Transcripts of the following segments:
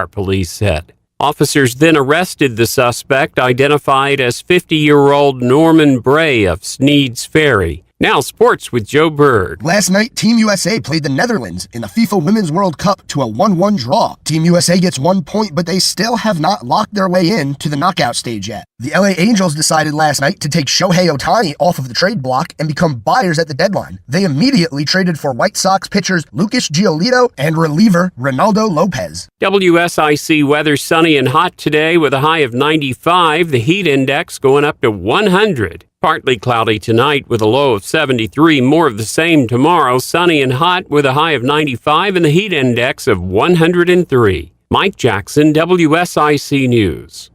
police said. Officers then arrested the suspect, identified as 50-year-old Norman Bray of Sneed's Ferry. Now sports with Joe Berg. Last night, Team USA played the Netherlands in the FIFA Women's World Cup to a 1-1 draw. Team USA gets 1 point, but they still have not locked their way in to the knockout stage yet. The LA Angels decided last night to take Shohei Ohtani off of the trade block and become buyers at the deadline. They immediately traded for White Sox pitchers Lucas Giolito and reliever Ronaldo Lopez. WSIC weather sunny and hot today with a high of 95. The heat index going up to 100. Partly cloudy tonight with a low of 73. More of the same tomorrow. Sunny and hot with a high of 95 and the heat index of 103. Mike Jackson, WSIC News.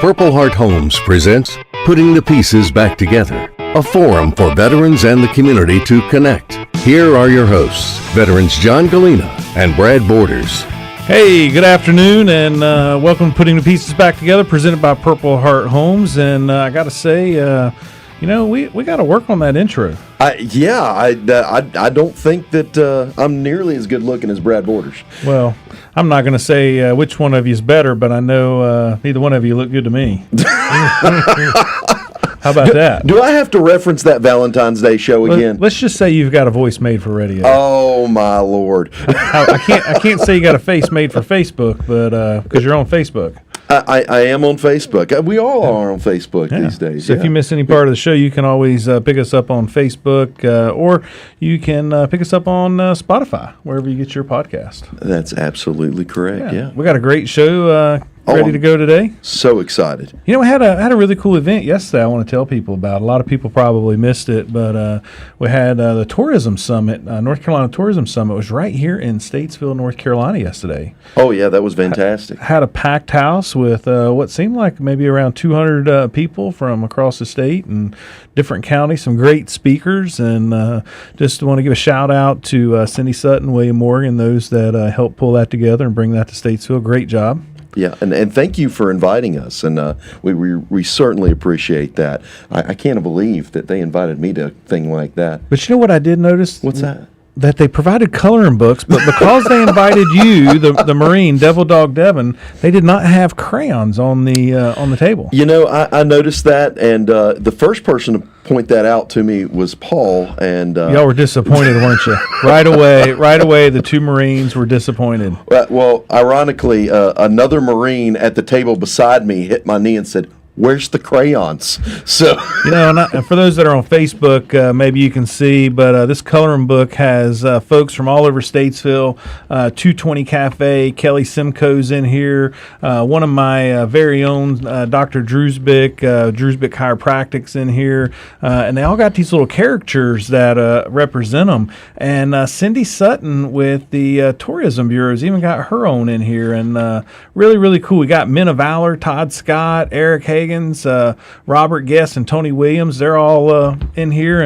Purple Heart Homes presents Putting the Pieces Back Together, a forum for veterans and the community to connect. Here are your hosts, veterans John Gallina and Brad Borders. Hey, good afternoon, and welcome to Putting the Pieces Back Together, presented by Purple Heart Homes. And I got to say, we got to work on that intro. I don't think that I'm nearly as good looking as Brad Borders. Well, I'm not going to say which one of you is better, but I know neither one of you look good to me. How about that? Do I have to reference that Valentine's Day show again? Let's just say you've got a voice made for radio. Oh my Lord! I can't say you got a face made for Facebook, but because you're on Facebook. I am on Facebook. We all are on Facebook these days. So if you miss any part of the show, you can always pick us up on Facebook, or you can pick us up on Spotify, wherever you get your podcast. That's absolutely correct. Yeah. We got a great show ready to go today. So excited. You know, we had a really cool event yesterday I want to tell people about. A lot of people probably missed it, but we had the Tourism Summit, North Carolina Tourism Summit was right here in Statesville, North Carolina yesterday. Oh, yeah, that was fantastic. Had a packed house with what seemed like maybe around 200 people from across the state and different counties, some great speakers, and just want to give a shout out to Cindy Sutton, William Morgan, those that helped pull that together and bring that to Statesville. Great job. Yeah, and thank you for inviting us, and we certainly appreciate that. I can't believe that they invited me to a thing like that. But you know what I did notice? What's that? That they provided coloring books, but because they invited you, the Marine, Devil Dog Devin, they did not have crayons on the table. You know, I noticed that, and the first person to point that out to me was Paul. And y'all were disappointed, weren't you? Right away, the two Marines were disappointed. Well, ironically, another Marine at the table beside me hit my knee and said, "Where's the crayons?" So and for those that are on Facebook, maybe you can see, but this coloring book has folks from all over Statesville. 220 Cafe, Kelly Simcoe's in here. One of my very own, Dr. Drewsbick, Drewsbick Chiropractic's in here, and they all got these little caricatures that represent them. And Cindy Sutton with the Tourism Bureau's even got her own in here, and really, really cool. We got Men of Valor, Todd Scott, Eric Hagan, Robert Guest, and Tony Williams. They're all in here,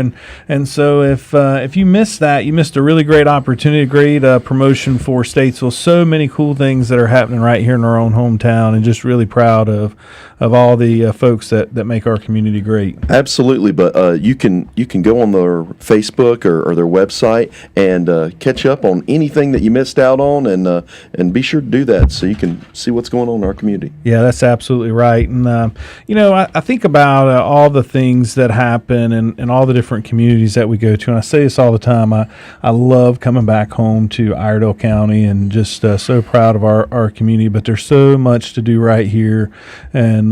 and so if you missed that, you missed a really great opportunity, a great promotion for Statesville. So many cool things that are happening right here in our own hometown, and just really proud of all the folks that make our community great. Absolutely, but you can go on their Facebook or their website and catch up on anything that you missed out on, and be sure to do that so you can see what's going on in our community. Yeah, that's absolutely right. And I think about all the things that happen and all the different communities that we go to, and I say this all the time. I love coming back home to Iredell County, and just so proud of our community. But there's so much to do right here, and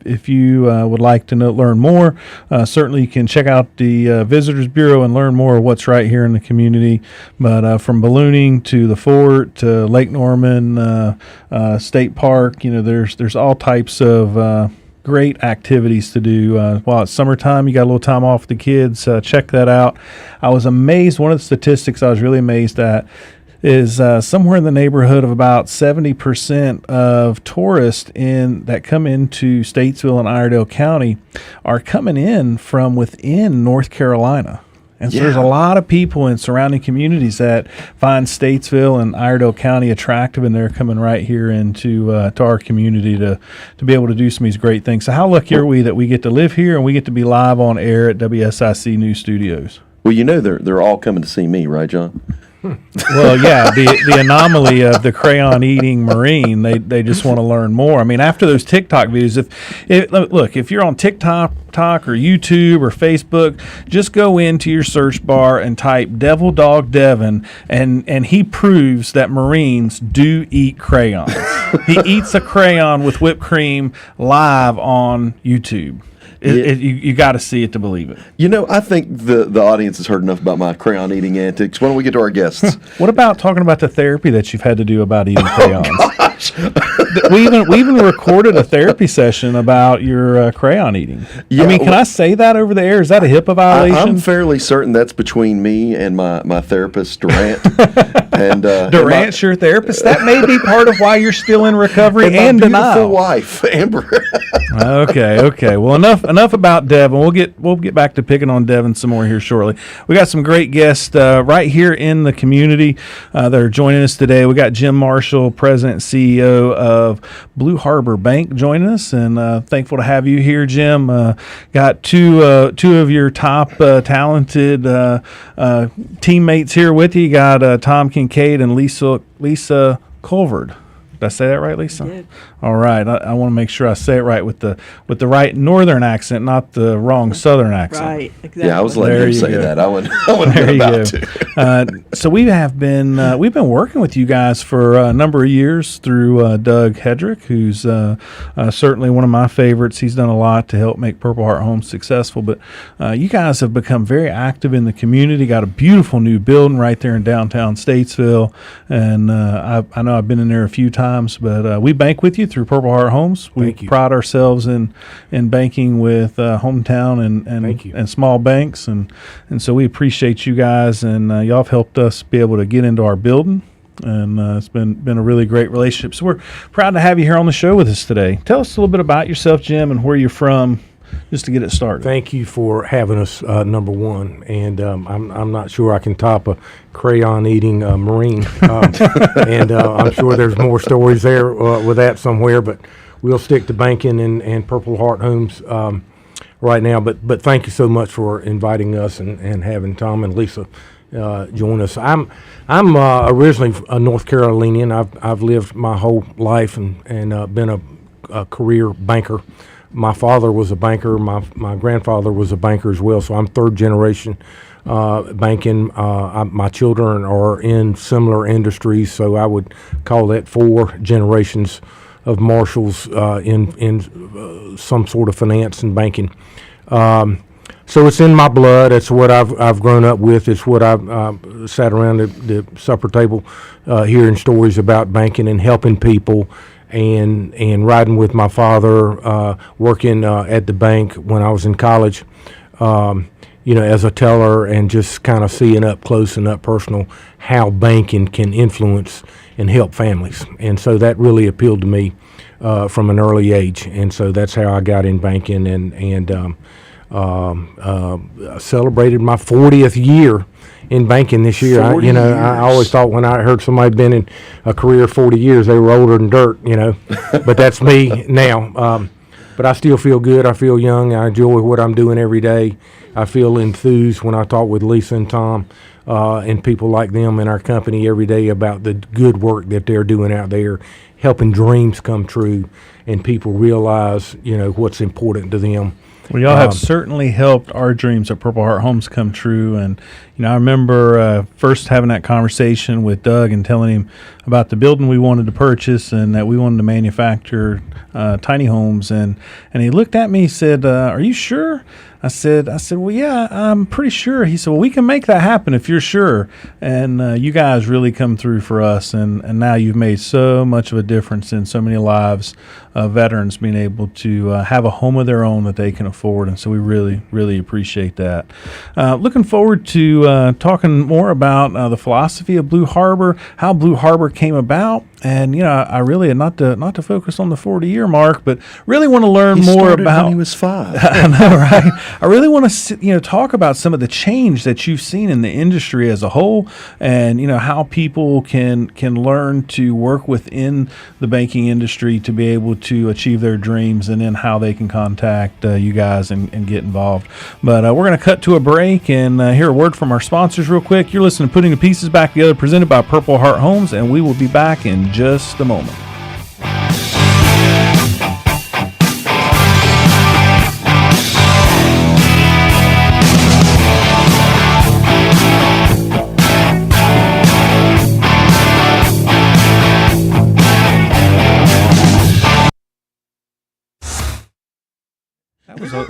if you would like to learn more, certainly you can check out the Visitors Bureau and learn more of what's right here in the community. But from ballooning to the fort to Lake Norman State Park, there's all types of great activities to do. While it's summertime, you got a little time off with the kids. Check that out. I was amazed. One of the statistics I was really amazed at is somewhere in the neighborhood of about 70% of tourists that come into Statesville and Iredell County are coming in from within North Carolina. And so there's a lot of people in surrounding communities that find Statesville and Iredell County attractive, and they're coming right here into to our community to be able to do some of these great things. So how lucky are we that we get to live here and we get to be live on air at WSIC News Studios? Well, they're all coming to see me, right, John? Well, yeah, the anomaly of the crayon eating Marine, they just want to learn more. I mean, after those TikTok videos, if you're on TikTok or YouTube or Facebook, just go into your search bar and type Devil Dog Devin, and he proves that Marines do eat crayons. He eats a crayon with whipped cream live on YouTube. You got to see it to believe it. You know, I think the audience has heard enough about my crayon eating antics. Why don't we get to our guests? What about talking about the therapy that you've had to do about eating crayons? Gosh. we even recorded a therapy session about your crayon eating. Yeah, I mean, can I say that over the air? Is that a HIPAA violation? I'm fairly certain that's between me and my therapist, Durant. and Durant's your therapist? That may be part of why you're still in recovery and my denial. beautiful wife, Amber. Okay. Well, enough about Devin. We'll get back to picking on Devin some more here shortly. We got some great guests right here in the community that are joining us today. We got Jim Marshall, President and CEO of Blue Harbor Bank, joining us, and thankful to have you here, Jim. Got two of your top talented teammates here with you. You got Tom Kincaid and Lisa Colvard. Did I say that right, Lisa? Good. All right. I want to make sure I say it right with the right northern accent, not the wrong southern accent. Right, exactly. Yeah, I was letting There him you say go. that. I wasn't There you about go. to. So we've been working with you guys for a number of years through Doug Hedrick, who's certainly one of my favorites. He's done a lot to help make Purple Heart Homes successful. But you guys have become very active in the community. Got a beautiful new building right there in downtown Statesville, and I know I've been in there a few times. But we bank with you through Purple Heart Homes. We pride ourselves in banking with hometown and small banks, and so we appreciate you guys, and y'all have helped us be able to get into our building, and it's been a really great relationship. So we're proud to have you here on the show with us today. Tell us a little bit about yourself, Jim, and where you're from, just to get it started. Thank you for having us, number one. And I'm not sure I can top a crayon eating Marine. And I'm sure there's more stories there with that somewhere, but we'll stick to banking and Purple Heart Homes right now. But thank you so much for inviting us and having Tom and Lisa join us. I'm originally a North Carolinian. I've lived my whole life and been a career banker. My father was a banker. My grandfather was a banker as well. So I'm third generation banking. My children are in similar industries, so I would call that 4 generations of Marshalls in some sort of finance and banking. So it's in my blood. It's what I've grown up with. It's what I've sat around the supper table hearing stories about banking and helping people. And riding with my father, working at the bank when I was in college, as a teller, and just kind of seeing up close and up personal how banking can influence and help families. And so that really appealed to me from an early age. And so that's how I got in banking and celebrated my 40th year in banking this year. I always thought when I heard somebody been in a career 40 years, they were older than dirt, but that's me now. But I still feel good. I feel young. I enjoy what I'm doing every day. I feel enthused when I talk with Lisa and Tom and people like them in our company every day about the good work that they're doing out there, helping dreams come true and people realize, what's important to them. Well, y'all have certainly helped our dreams at Purple Heart Homes come true. And, I remember first having that conversation with Doug and telling him about the building we wanted to purchase and that we wanted to manufacture tiny homes. And he looked at me, he said, "Are you sure?" I said, "Well, yeah, I'm pretty sure." He said, "Well, we can make that happen if you're sure." And you guys really come through for us. And now you've made so much of a difference in so many lives of veterans being able to have a home of their own that they can afford. And so we really, really appreciate that. Looking forward to talking more about the philosophy of Blue Harbor, how Blue Harbor came about, And I really not to focus on the 40-year mark, but really want to learn He more started about. when he was 5. I know, right? I really want to talk about some of the change that you've seen in the industry as a whole, and how people can learn to work within the banking industry to be able to achieve their dreams, and then how they can contact you guys and get involved. But we're going to cut to a break and hear a word from our sponsors real quick. You're listening to Putting the Pieces Back Together, presented by Purple Heart Homes, and we will be back in just a moment.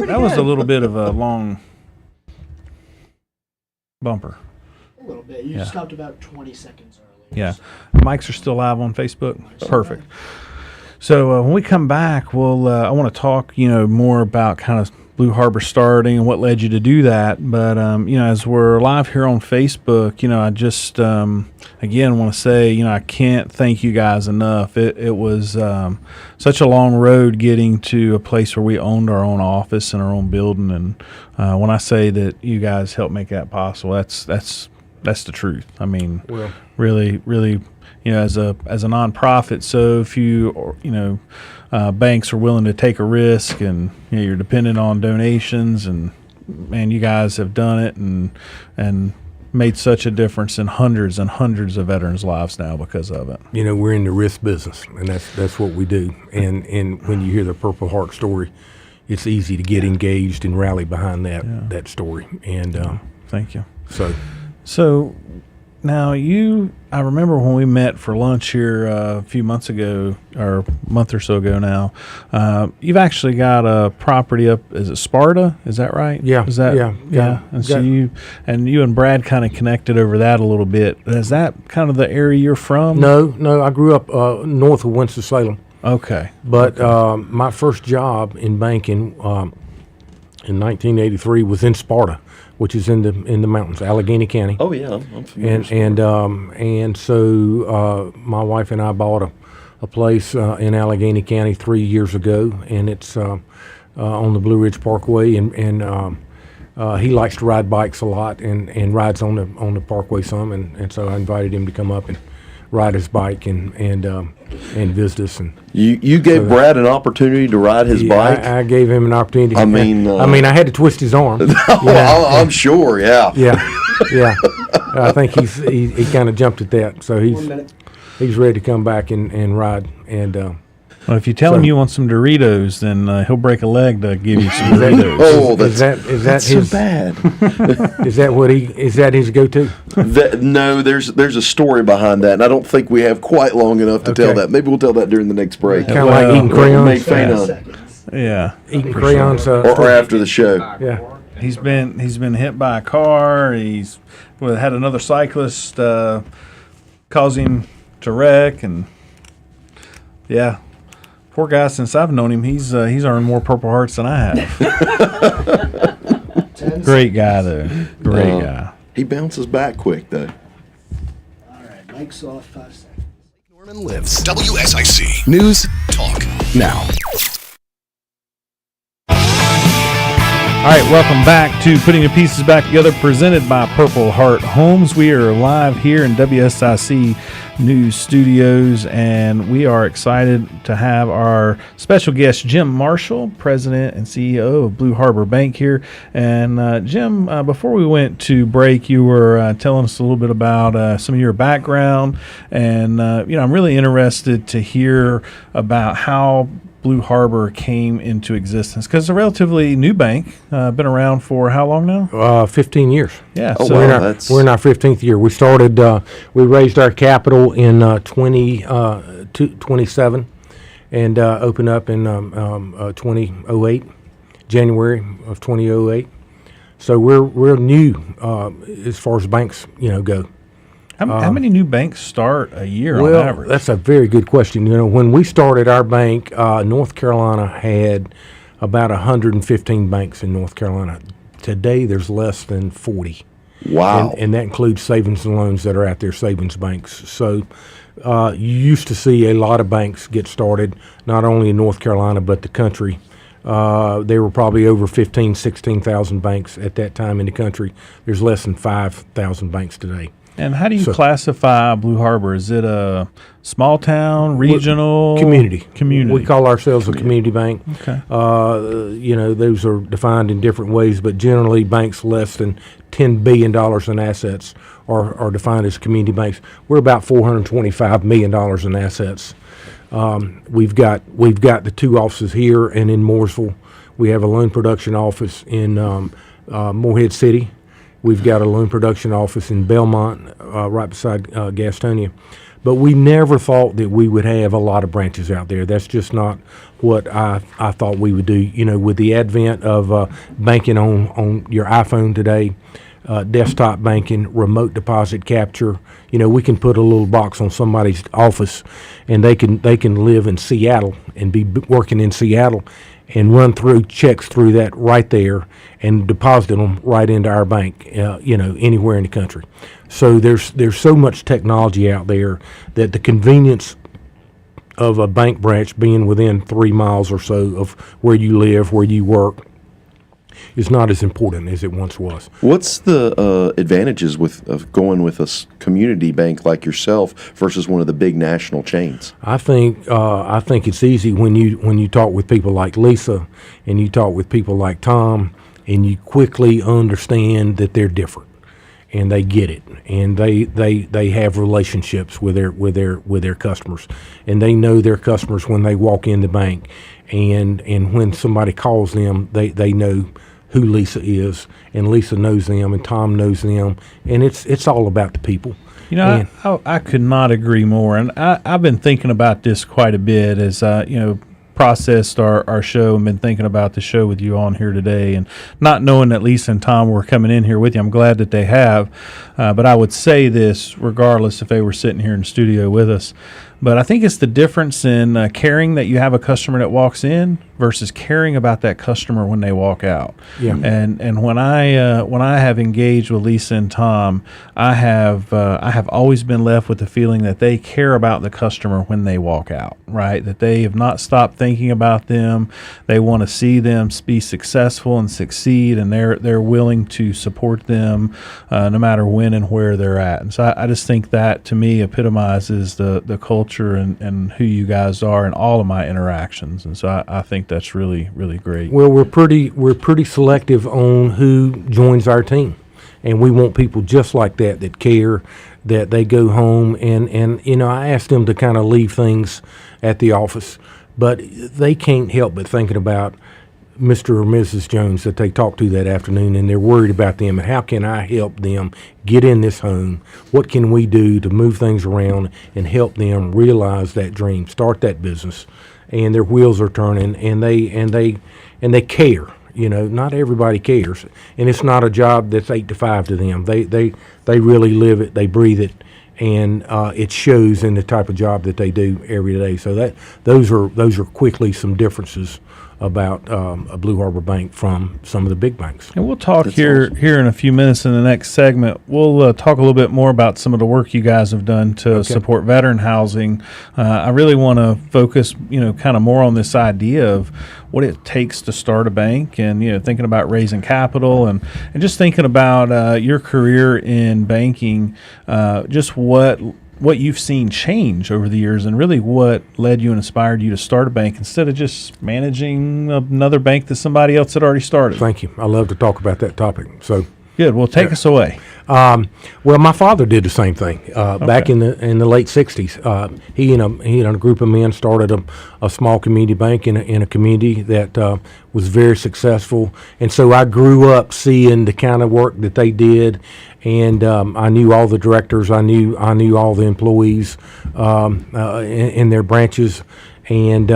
That was a little bit of a long bumper. A little bit. You stopped about 20 seconds early. Yeah. Mics are still live on Facebook. Perfect. So when we come back, I want to talk, more about kind of Blue Harbor starting and what led you to do that. But, as we're live here on Facebook, I just, again, want to say, I can't thank you guys enough. It was such a long road getting to a place where we owned our own office and our own building. And when I say that you guys helped make that possible, that's the truth. I mean, really, as a nonprofit, so few, banks are willing to take a risk, and you're dependent on donations, and man, you guys have done it and made such a difference in hundreds and hundreds of veterans' lives now because of it. We're in the risk business, and that's what we do. And when you hear the Purple Heart story, it's easy to get engaged and rally behind that story. And Thank you. So now I remember when we met for lunch here a few months ago, or a month or so ago now, you've actually got a property up, is it Sparta? Is that right? Yeah. Is that, yeah. And so you and Brad kind of connected over that a little bit. Is that kind of the area you're from? No, I grew up north of Winston-Salem. Okay. But my first job in banking in 1983 was in Sparta, which is in the mountains, Allegheny County. Oh yeah, I'm familiar. And so my wife and I bought a place in Allegheny County 3 years ago, and it's on the Blue Ridge Parkway, and he likes to ride bikes a lot and rides on the Parkway some, and so I invited him to come up and ride his bike and visit us. And You gave Brad an opportunity to ride his bike? I gave him an opportunity. I mean, I had to twist his arm. I'm sure, yeah. Yeah. I think he kind of jumped at that, so he's ready to come back and ride. And well, if you tell him you want some Doritos, then he'll break a leg to give you some Doritos. Oh, that's so bad. Is that his go-to? No, there's a story behind that, and I don't think we have quite long enough to tell that. Maybe we'll tell that during the next break. Kind of like eating crayons. Make fun of. Yeah, eating crayons. Or after the show. Yeah. He's been hit by a car. He's had another cyclist cause him to wreck, and yeah. Poor guy, since I've known him, he's earned more Purple Hearts than I have. Great guy, though. Great guy. He bounces back quick, though. All right, mic's off, 5 seconds. Norman lives. WSIC. News, talk, now. All right, welcome back to Putting the Pieces Back Together, presented by Purple Heart Homes. We are live here in WSIC News Studios, and we are excited to have our special guest, Jim Marshall, President and CEO of Blue Harbor Bank here. And Jim, before we went to break, you were telling us a little bit about some of your background, and I'm really interested to hear about how Blue Harbor came into existence, because it's a relatively new bank, been around for how long now? 15 years. Yeah. Oh, so wow. We're in our 15th year. We started, we raised our capital in 2027 and opened up in 2008, January of 2008. So we're new as far as banks go. How many new banks start a year on average? That's a very good question. When we started our bank, North Carolina had about 115 banks in North Carolina. Today, there's less than 40. Wow. And that includes savings and loans that are out there, savings banks. So you used to see a lot of banks get started, not only in North Carolina, but the country. There were probably over 15, 16,000 banks at that time in the country. There's less than 5,000 banks today. And how do you classify Blue Harbor? Is it a small town, regional? Community. Community. We call ourselves a community bank. Okay. Those are defined in different ways, but generally banks less than $10 billion in assets are defined as community banks. We're about $425 million in assets. We've got the 2 offices here and in Mooresville. We have a loan production office in Morehead City. We've got a loan production office in Belmont, right beside Gastonia. But we never thought that we would have a lot of branches out there. That's just not what I thought we would do. You know, with the advent of banking on your iPhone today, desktop banking, remote deposit capture, you know, we can put a little box on somebody's office, and they can live in Seattle and be working in Seattle and run through checks through that right there and deposit them right into our bank, anywhere in the country. So there's so much technology out there that the convenience of a bank branch being within 3 miles or so of where you live, where you work, is not as important as it once was. What's the advantages of going with a community bank like yourself versus one of the big national chains? I think it's easy when you talk with people like Lisa and you talk with people like Tom, and you quickly understand that they're different, and they get it, and they have relationships with their customers, and they know their customers when they walk in the bank, and when somebody calls them, they know who Lisa is, and Lisa knows them, and Tom knows them, and it's all about the people. You know, I could not agree more, and I've been thinking about this quite a bit as processed our show and been thinking about the show with you on here today, and not knowing that Lisa and Tom were coming in here with you. I'm glad that they have, but I would say this regardless if they were sitting here in the studio with us. But I think it's the difference in caring that you have a customer that walks in versus caring about that customer when they walk out. Yeah. And when I have engaged with Lisa and Tom, I have always been left with the feeling that they care about the customer when they walk out. Right. That they have not stopped thinking about them. They want to see them be successful and succeed, and they're willing to support them no matter when and where they're at. And so I just think that to me epitomizes the culture and who you guys are in all of my interactions, and so I think that's really, really great. Well, we're pretty selective on who joins our team, and we want people just like that care, that they go home and I asked them to kind of leave things at the office, but they can't help but thinking about Mr. or Mrs. Jones that they talked to that afternoon, and they're worried about them, and how can I help them get in this home? What can we do to move things around and help them realize that dream, start that business? And their wheels are turning, and they care. You know, not everybody cares, and it's not a job that's 8 to 5 to them. They really live it, they breathe it, and it shows in the type of job that they do every day. So those are quickly some differences about a Blue Harbor Bank from some of the big banks. And we'll talk here in a few minutes in the next segment. We'll talk a little bit more about some of the work you guys have done to support veteran housing. I really want to focus, kind of more on this idea of what it takes to start a bank, and thinking about raising capital, and just thinking about your career in banking, just what you've seen change over the years, and really what led you and inspired you to start a bank instead of just managing another bank that somebody else had already started. Thank you. I love to talk about that topic. So good. Well, take us away. Well, my father did the same thing back in the late '60s. He and a group of men started a small community bank in a community that was very successful, and so I grew up seeing the kind of work that they did, and I knew all the directors, I knew all the employees in their branches, and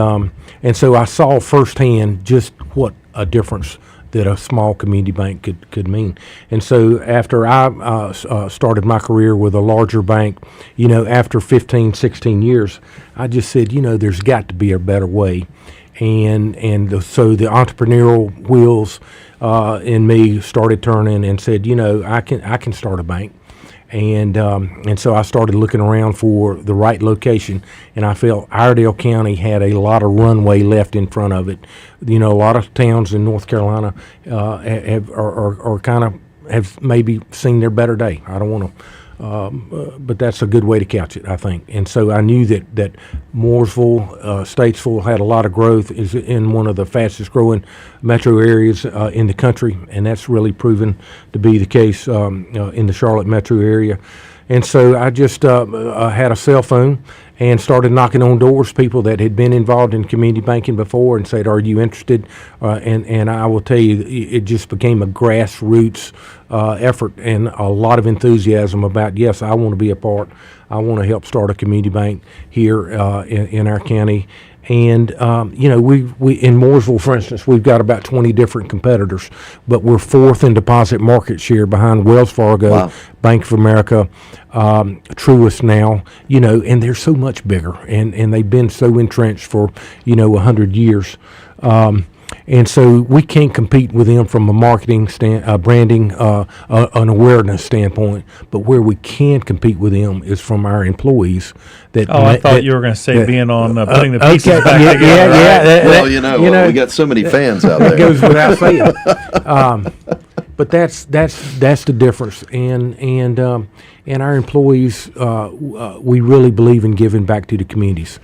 so I saw firsthand just what a difference that a small community bank could mean. And so after I started my career with a larger bank, after 15, 16 years, I just said, there's got to be a better way. So the entrepreneurial wheels in me started turning, and said, I can start a bank. And so I started looking around for the right location, and I felt Iredell County had a lot of runway left in front of it. You know, a lot of towns in North Carolina are kind of have maybe seen their better day. I don't want to, but that's a good way to couch it, I think. And so I knew that Mooresville, Statesville had a lot of growth, is in one of the fastest growing metro areas in the country, and that's really proven to be the case in the Charlotte metro area. And so I just had a cell phone and started knocking on doors, people that had been involved in community banking before, and said, "Are you interested?" And I will tell you, it just became a grassroots effort and a lot of enthusiasm about, yes, I want to be a part. I want to help start a community bank here in our county. And, you know, we in Mooresville, for instance, we've got about 20 different competitors, but we're fourth in deposit market share behind Wells Fargo, Wow. Bank of America, Truist now, you know, and they're so much bigger, and they've been so entrenched for, you know, 100 years. And so we can't compete with them from a marketing branding, an awareness standpoint. But where we can compete with them is from our employees. I thought you were going to say being on putting the pieces okay, back yeah, together. yeah. Well, you know, we got so many fans out That there. goes without saying. But that's the difference, and our employees, we really believe in giving back to the communities.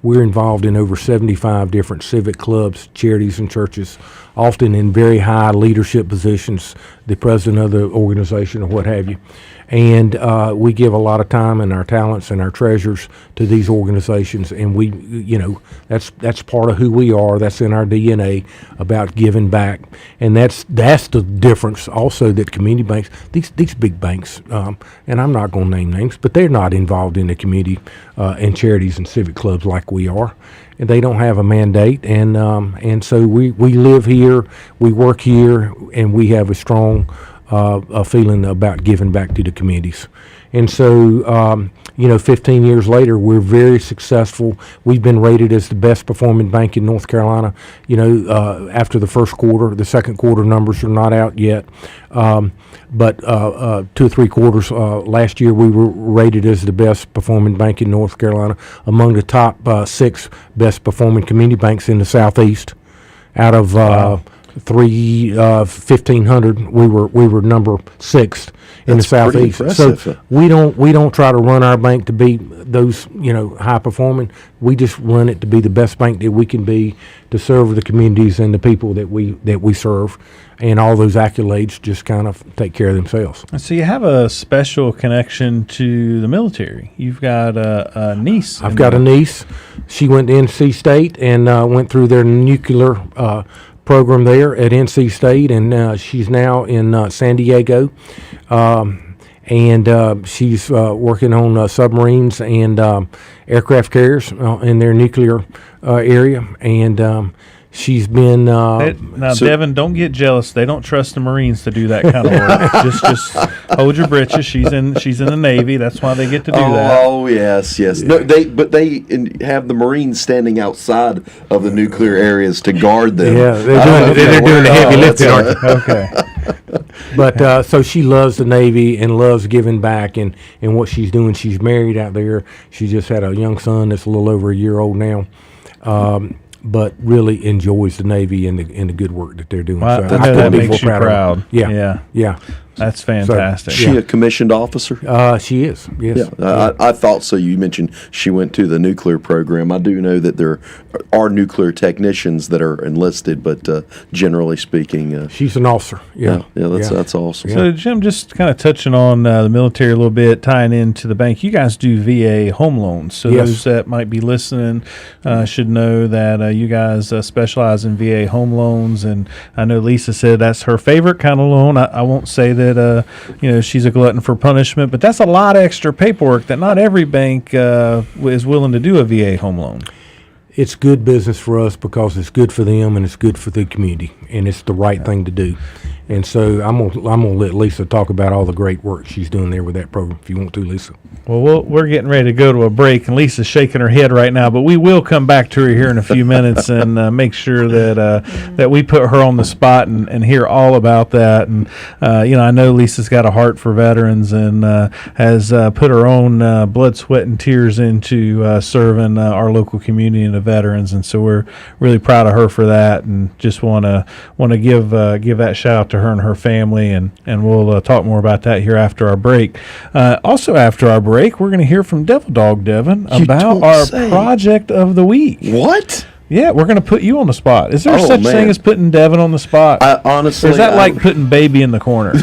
We're involved in over 75 different civic clubs, charities, and churches, often in very high leadership positions, the president of the organization or what have you. And we give a lot of time and our talents and our treasures to these organizations, and we, you know, that's part of who we are. That's in our DNA about giving back, and that's the difference also that community banks, these big banks, and I'm not going to name names, but they're not involved in the community and charities and civic clubs like we are. And they don't have a mandate, and so we live here, we work here, and we have a strong a feeling about giving back to the communities. And so, you know, 15 years later, we're very successful. We've been rated as the best performing bank in North Carolina, you know, after the first quarter. The second quarter numbers are not out yet. But 2 or 3 quarters last year, we were rated as the best performing bank in North Carolina, among the top 6 best performing community banks in the Southeast. Out of 1,500, we were number 6 in That's the Southeast. pretty So impressive. we don't try to run our bank to be those, you know, high performing. We just run it to be the best bank that we can be, to serve the communities and the people that we serve, and all those accolades just kind of take care of themselves. And so you have a special connection to the military. You've got a niece. I've got a niece. She went to NC State and went through their nuclear program there at NC State, and she's now in San Diego, and she's working on submarines and aircraft carriers in their nuclear area, and she's been Now, Devin, don't get jealous. They don't trust the Marines to do that kind of work. just hold your britches. She's in the Navy. That's why they get to do that. Oh yes. No, they have the Marines standing outside of the nuclear areas to guard them. Yeah, they're doing the heavy lifting. Okay. But so she loves the Navy and loves giving back and what she's doing. She's married out there. She just had a young son that's a little over a year old now. But really enjoys the Navy and the good work that they're doing. Well, So I know couldn't that be makes more you of her. proud. Yeah. That's fantastic. Is she a commissioned officer? She is. Yes. Yeah, I thought so. You mentioned she went to the nuclear program. I do know that there are nuclear technicians that are enlisted, but generally speaking, She's an officer. Yeah. that's awesome. So, Jim, just kind of touching on the military a little bit, tying into the bank, you guys do VA home loans. So Yes. those that might be listening should know that you guys specialize in VA home loans. And I know Lisa said that's her favorite kind of loan. I won't say that, she's a glutton for punishment, but that's a lot of extra paperwork that not every bank is willing to do a VA home loan. It's good business for us because it's good for them and it's good for the community, and it's the right thing to do. And so I'm gonna let Lisa talk about all the great work she's doing there with that program. If you want to, Lisa. Well, we're getting ready to go to a break, and Lisa's shaking her head right now, but we will come back to her here in a few minutes and make sure that we put her on the spot and hear all about that. And, I know Lisa's got a heart for veterans and has put her own blood, sweat, and tears into serving our local community and the veterans. And so we're really proud of her for that, and just want to give that shout out to her and her family, and we'll talk more about that here after our break. Also after our break, we're going to hear from Devil Dog Devin about our project of the week. What? Yeah, we're going to put you on the spot. Is there such thing as putting Devin on the spot? Honestly, or is that like putting baby in the corner? Is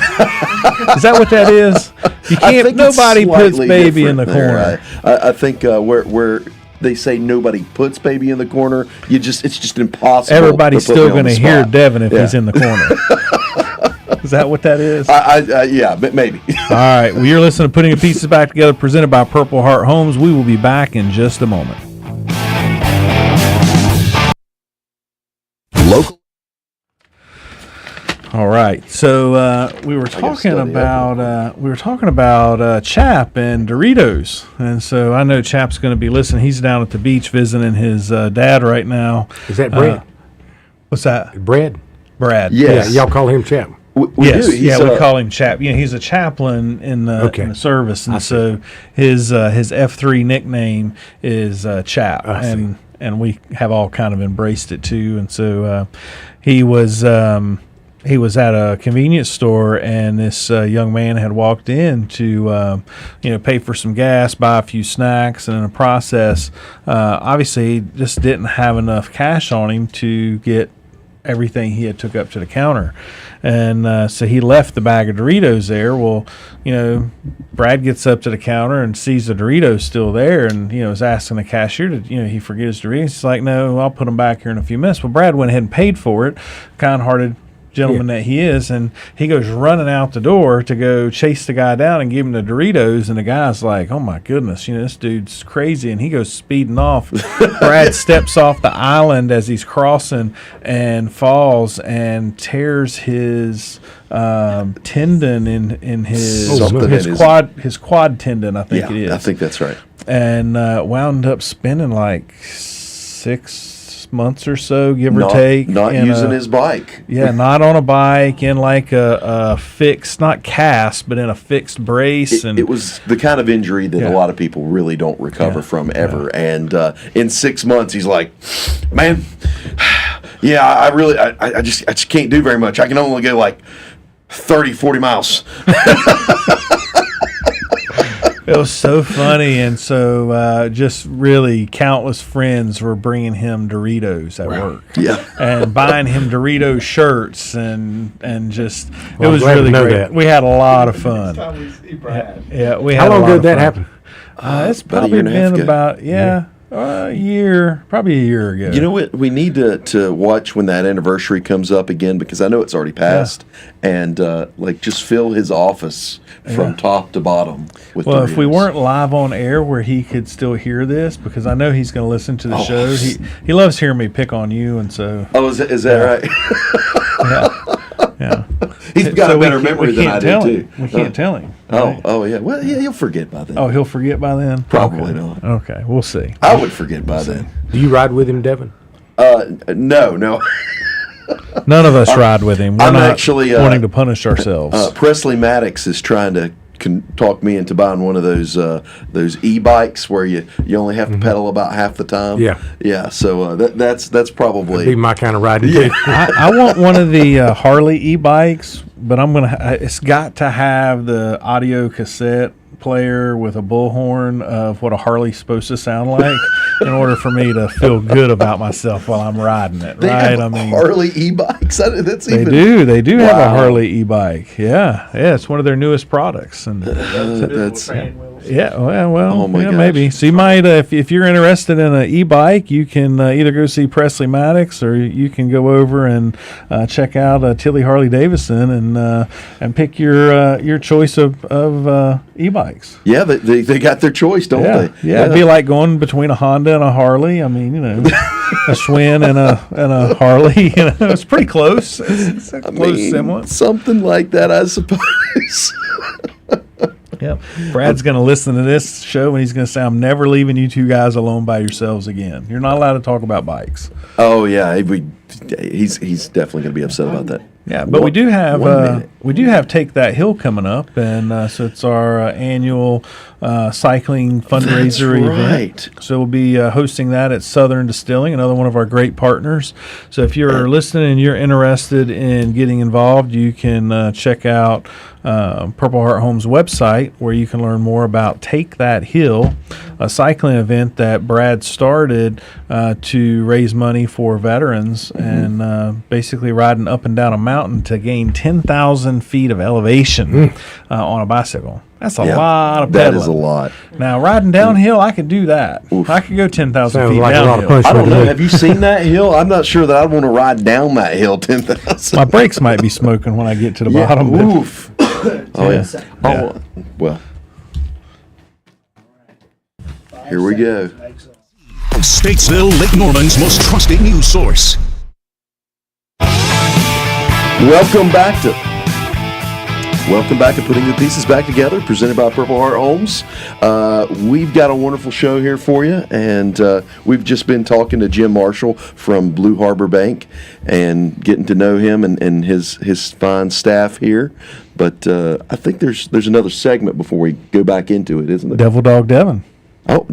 that what that is? You can't. Nobody puts baby in the corner. I think where they say nobody puts baby in the corner, it's just impossible. Everybody's still going to hear Devin if he's in the corner. Is that what that is? Yeah, maybe. All right. Well, you're listening to Putting the Pieces Back Together, presented by Purple Heart Homes. We will be back in just a moment. Local. All right. So we were talking about Chap and Doritos, and so I know Chap's going to be listening. He's down at the beach visiting his dad right now. Is that Brad? What's that? Brad? Yes. Yeah, y'all call him Chap. We do. We call him Chap. He's a chaplain in the service, and so his F3 nickname is Chap, and we have all kind of embraced it too. And so he was at a convenience store, and this young man had walked in to pay for some gas, buy a few snacks, and in the process, obviously, he just didn't have enough cash on him to get everything he had took up to the counter. And so he left the bag of Doritos there. Well, Brad gets up to the counter and sees the Doritos still there, and is asking the cashier to he forget his Doritos. He's like, no, I'll put them back here in a few minutes. Well, Brad went ahead and paid for it, kind-hearted gentleman that he is, and he goes running out the door to go chase the guy down and give him the Doritos, and the guy's like, oh my goodness, this dude's crazy, and he goes speeding off. Brad steps off the island as he's crossing and falls and tears his tendon in his quad tendon, I think it is. I think that's right. And wound up spending like 6 months or so, give or take. Not using his bike. Yeah, not on a bike, in like a fixed, not cast, but in a fixed brace. It was the kind of injury that a lot of people really don't recover from ever. And in 6 months, he's like, man, I just can't do very much. I can only go like 30, 40 miles. It was so funny, and so just really countless friends were bringing him Doritos at work, and buying him Doritos shirts, and just it was really great. That. We had a lot of fun. We had. How long did that happen? It's probably been about a year, probably a year ago. You know what? We need to watch when that anniversary comes up again, because I know it's already passed, and just fill his office from top to bottom with Doritos. If we weren't live on air where he could still hear this, because I know he's going to listen to the show. He loves hearing me pick on you, and so. Oh, is that right? Yeah. He's got a better memory than I do, too. We can't tell him. Right? Oh, yeah. Well, yeah, he'll forget by then. Oh, he'll forget by then? Probably not. Okay, we'll see. I would forget by then. Do you ride with him, Devin? No. None of us ride with him. We're I'm not actually wanting to punish ourselves. Presley Maddox is trying to talk me into buying one of those e-bikes where you only have to pedal about half the time. Yeah. So that's probably That'd be my kind of riding. Yeah. I want one of the Harley e-bikes, but it's got to have the audio cassette player with a bullhorn of what a Harley's supposed to sound like in order for me to feel good about myself while I'm riding it. They have Harley e-bikes. They do have a Harley e-bike. Yeah, it's one of their newest products, and that's Yeah, well, Oh, my gosh. maybe. So you might, if you're interested in an e-bike, you can either go see Presley Maddox, or you can go over and check out Tilly Harley Davidson and pick your choice of e-bikes. Yeah, they got their choice, don't they? Yeah, it'd be like going between a Honda and a Harley. I mean, a Schwinn and a Harley. It's pretty close. It's a close semblance. Something like that, I suppose. Yep. Brad's going to listen to this show and he's going to say, "I'm never leaving you two guys alone by yourselves again. You're not allowed to talk about bikes." Oh yeah, he's definitely going to be upset about that. Yeah, but we do have Take That Hill coming up, and so it's our annual cycling fundraiser event. So we'll be hosting that at Southern Distilling, another one of our great partners. So if you're listening and you're interested in getting involved, you can check out Purple Heart Homes website, where you can learn more about Take That Hill, a cycling event that Brad started to raise money for veterans, and basically riding up and down a mountain to gain 10,000 feet of elevation on a bicycle. That's a lot of pedaling. That is a lot. Now, riding downhill, I could do that. I could go 10,000 feet like a lot of downhill. I don't know. Have you seen that hill? I'm not sure that I'd want to ride down that hill 10,000. My brakes might be smoking when I get to the bottom. Oof. Oh, yeah. Oh, well. Here we go. Statesville, Lake Norman's most trusted news source. Welcome back to Putting the Pieces Back Together, presented by Purple Heart Homes. We've got a wonderful show here for you, and we've just been talking to Jim Marshall from Blue Harbor Bank and getting to know him and his fine staff here. But I think there's another segment before we go back into it, isn't there? Devil Dog Devin. Oh,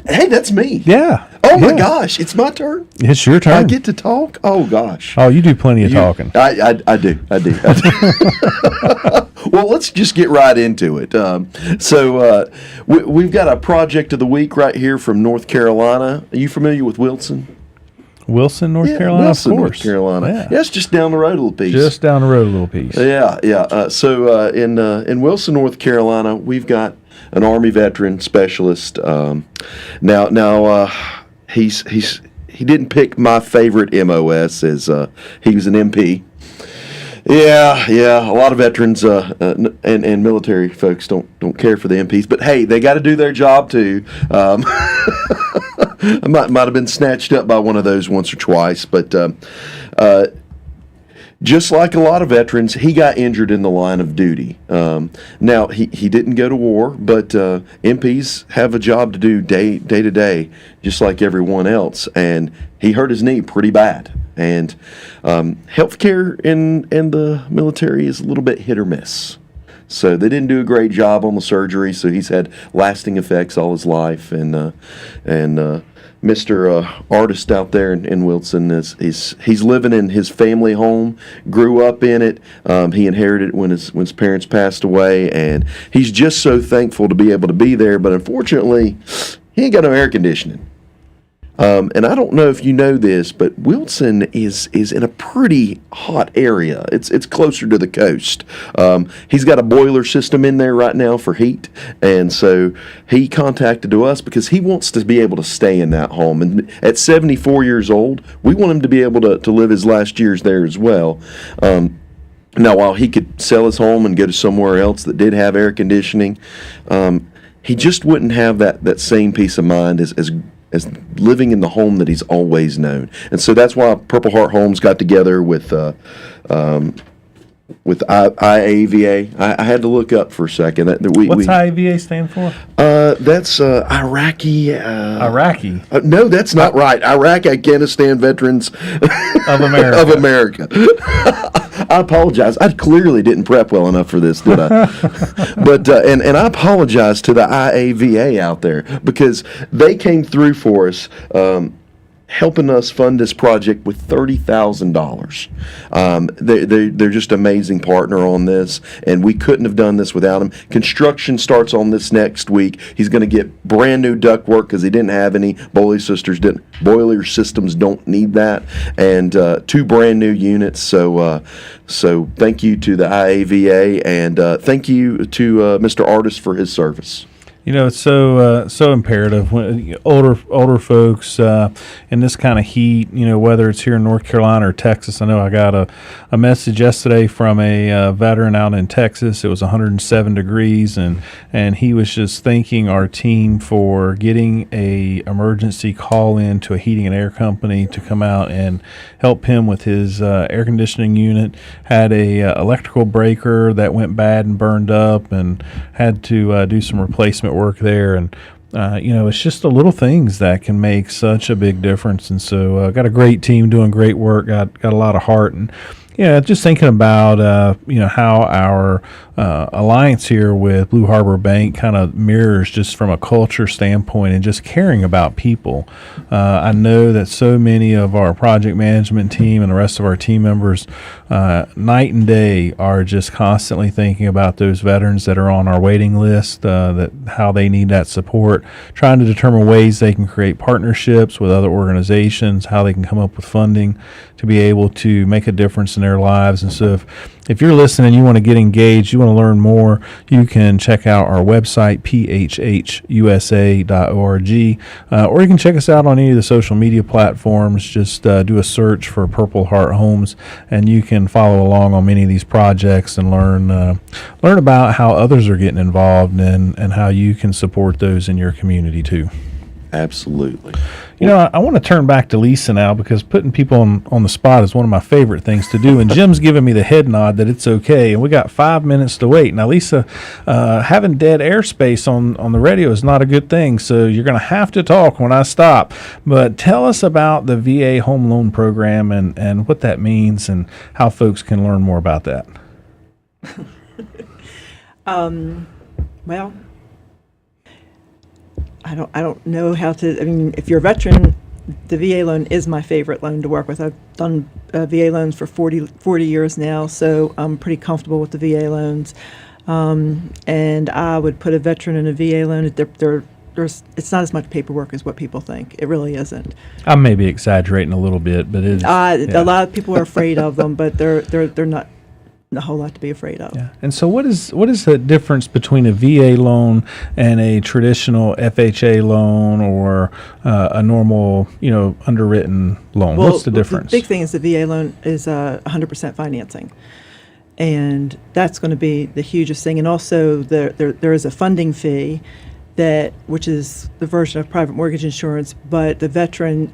hey, that's me. Yeah. Oh my gosh, it's my turn. It's your turn. I get to talk. Oh gosh. Oh, you do plenty of talking. I do. Well, let's just get right into it. We've got a project of the week right here from North Carolina. Are you familiar with Wilson? Wilson, North Carolina, Wilson, of course. North Carolina. Yeah. It's just down the road a little piece. Just down the road a little piece. Yeah. In Wilson, North Carolina, we've got an Army veteran specialist. He didn't pick my favorite MOS as he was an MP. Yeah. A lot of veterans and military folks don't care for the MPs, but hey, they got to do their job too. I might have been snatched up by one of those once or twice, but just like a lot of veterans, he got injured in the line of duty. Now, he didn't go to war, but MPs have a job to do day to day, just like everyone else. And he hurt his knee pretty bad. And healthcare in the military is a little bit hit or miss. So they didn't do a great job on the surgery. So he's had lasting effects all his life. And Mr. Artist out there in Wilson he's living in his family home, grew up in it. He inherited it when his parents passed away, and he's just so thankful to be able to be there. But unfortunately, he ain't got no air conditioning. And I don't know if you know this, but Wilson is in a pretty hot area. It's closer to the coast. He's got a boiler system in there right now for heat, and so he contacted to us because he wants to be able to stay in that home. And at 74 years old, we want him to be able to live his last years there as well. Now, while he could sell his home and go to somewhere else that did have air conditioning, he just wouldn't have that same peace of mind as living in the home that he's always known. And so that's why Purple Heart Homes got together with IAVA. I had to look up for a second. What's IAVA stand for? That's Iraqi. Iraqi. No, that's not right. Iraq, Afghanistan Veterans of America. of America. I apologize. I clearly didn't prep well enough for this, did I? But and I apologize to the IAVA out there because they came through for us, helping us fund this project with $30,000. They're just an amazing partner on this, and we couldn't have done this without them. Construction starts on this next week. He's going to get brand new ductwork because he didn't have any. Boiler systems don't need that, and 2 brand new units. So thank you to the IAVA, and thank you to Mr. Artist for his service. It's so imperative when older folks in this kind of heat. Whether it's here in North Carolina or Texas. I know I got a message yesterday from a veteran out in Texas. It was 107 degrees, and he was just thanking our team for getting a emergency call in to a heating and air company to come out and help him with his air conditioning unit. Had a electrical breaker that went bad and burned up, and had to do some replacement work there. And it's just the little things that can make such a big difference. And so got a great team doing great work, got a lot of heart. And just thinking about how our alliance here with Blue Harbor Bank kind of mirrors just from a culture standpoint and just caring about people. I know that so many of our project management team and the rest of our team members night and day are just constantly thinking about those veterans that are on our waiting list, that how they need that support, trying to determine ways they can create partnerships with other organizations, how they can come up with funding to be able to make a difference in their lives. And so if you're listening, you want to get engaged, you want to learn more, you can check out our website, phhusa.org, or you can check us out on any of the social media platforms. Just do a search for Purple Heart Homes, and you can follow along on many of these projects and learn about how others are getting involved and how you can support those in your community too. Absolutely. I want to turn back to Lisa now, because putting people on the spot is one of my favorite things to do. And Jim's giving me the head nod that it's okay. And we got 5 minutes to wait. Now, Lisa, having dead airspace on the radio is not a good thing. So you're going to have to talk when I stop. But tell us about the VA Home Loan Program and what that means and how folks can learn more about that. Well, I don't know how to. I mean, if you're a veteran, the VA loan is my favorite loan to work with. I've done VA loans for 40 years now, so I'm pretty comfortable with the VA loans. And I would put a veteran in a VA loan. It's not as much paperwork as what people think. It really isn't. I may be exaggerating a little bit, but it is. A lot of people are afraid of them, but they're not a whole lot to be afraid of. Yeah. And so what is the difference between a VA loan and a traditional FHA loan or a normal, underwritten loan? Well, what's the difference? The big thing is the VA loan is 100% financing. And that's going to be the hugest thing. And also there is a funding fee which is the version of private mortgage insurance, but a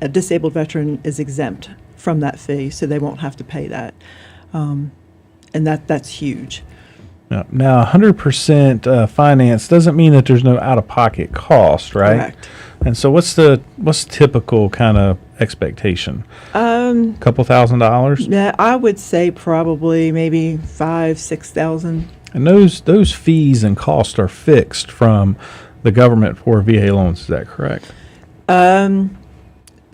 disabled veteran is exempt from that fee, so they won't have to pay that. And that's huge. Now, 100% finance doesn't mean that there's no out-of-pocket cost, right? Correct. And so what's typical kind of expectation? Couple $1,000s? Yeah, I would say probably maybe $5,000-$6,000. And those fees and costs are fixed from the government for VA loans. Is that correct?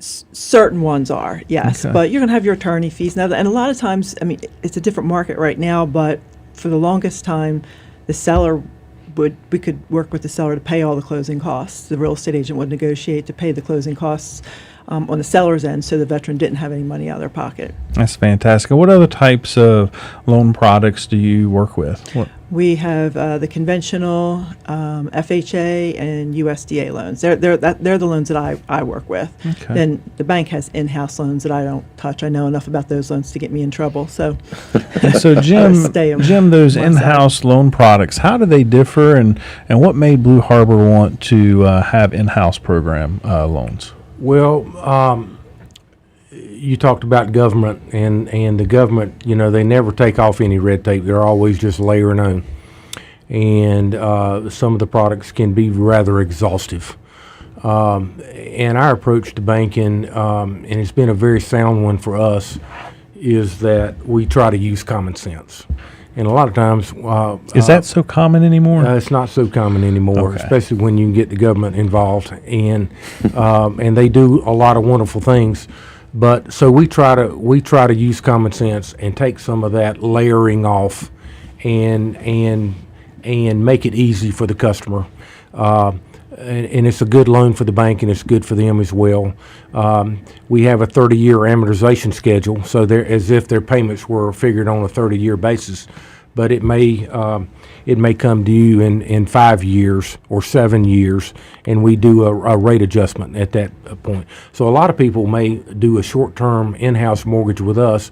Certain ones are, yes, Okay. but you're going to have your attorney fees now. And a lot of times, I mean, it's a different market right now, but for the longest time, we could work with the seller to pay all the closing costs. The real estate agent would negotiate to pay the closing costs on the seller's end, so the veteran didn't have any money out of their pocket. That's fantastic. What other types of loan products do you work with? We have the conventional FHA and USDA loans. They're the loans that I work with. Okay. Then the bank has in-house loans that I don't touch. I know enough about those loans to get me in trouble. So, So Jim, those my in-house loan products, how do they differ, and what made Blue Harbor want to have in-house program loans? Well, you talked about government, and the government, they never take off any red tape. They're always just layering on. And some of the products can be rather exhaustive. And our approach to banking, and it's been a very sound one for us, is that we try to use common sense. And a lot of times... Is that so common anymore? It's not so common anymore, Okay. especially when you can get the government involved. And they do a lot of wonderful things. But so we try to use common sense and take some of that layering off, and make it easy for the customer. And it's a good loan for the bank, and it's good for them as well. We have a 30-year amortization schedule, so they're as if their payments were figured on a 30-year basis. but it may come due in 5 years or 7 years, and we do a rate adjustment at that point. So a lot of people may do a short-term in-house mortgage with us.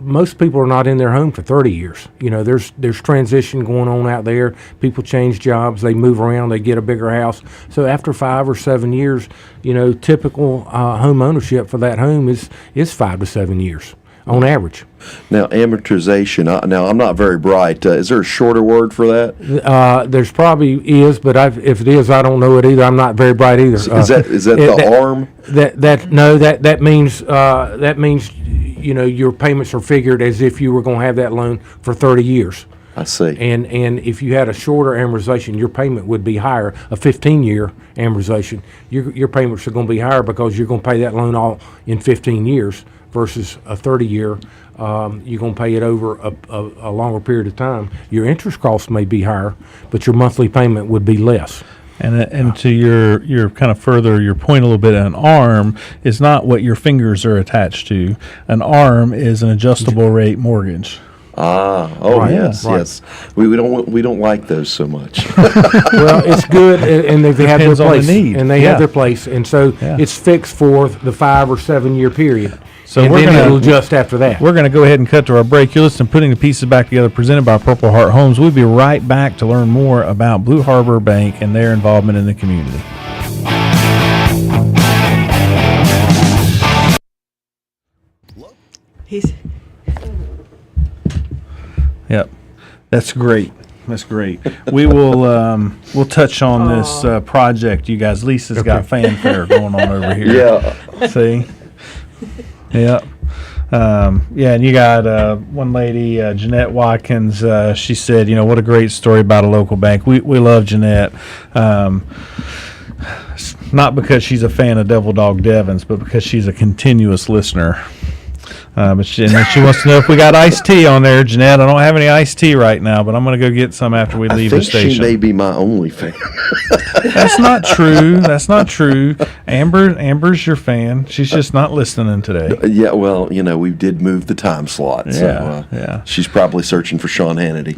Most people are not in their home for 30 years. You know, there's transition going on out there. People change jobs, they move around, they get a bigger house. So after 5 or 7 years, you know, typical home ownership for that home is 5 to 7 years on average. Now, amortization. Now, I'm not very bright. Is there a shorter word for that? There's probably is, but if it is, I don't know it either. I'm not very bright either. Is that the ARM? That means you know, your payments are figured as if you were going to have that loan for 30 years. I see. And if you had a shorter amortization, your payment would be higher. A 15-year amortization, your payments are going to be higher because you're going to pay that loan all in 15 years versus a 30-year. You're going to pay it over a longer period of time. Your interest costs may be higher, but your monthly payment would be less. And to your kind of further your point a little bit, an ARM is not what your fingers are attached to. An ARM is an adjustable rate mortgage. Right, yes, right. yes. We don't like those so much. Well, it's good, and they have their Depends on the place, need. and they Yeah. have their place, and so it's fixed for the 5 or 7 year period. So and we're then gonna- it'll adjust after that. We're going to go ahead and cut to our break. You're listening to Putting the Pieces Back Together, presented by Purple Heart Homes. We'll be right back to learn more about Blue Harbor Bank and their involvement in the community. Yep, that's great. That's great. We will we'll touch on this project. You guys, Lisa's got fanfare going on over here. Yeah. See? Yeah. And you got one lady, Jeanette Watkins. She said, you know, what a great story about a local bank. We love Jeanette. Not because she's a fan of Devil Dog Devins, but because she's a continuous listener. But she wants to know if we got iced tea on there, Jeanette. I don't have any iced tea right now, but I'm going to go get some after we leave the I think station. she may be my only fan. That's not true. That's not true. Amber's your fan. She's just not listening today. Yeah, well, you know, we did move the time slot. Yeah. She's probably searching for Sean Hannity.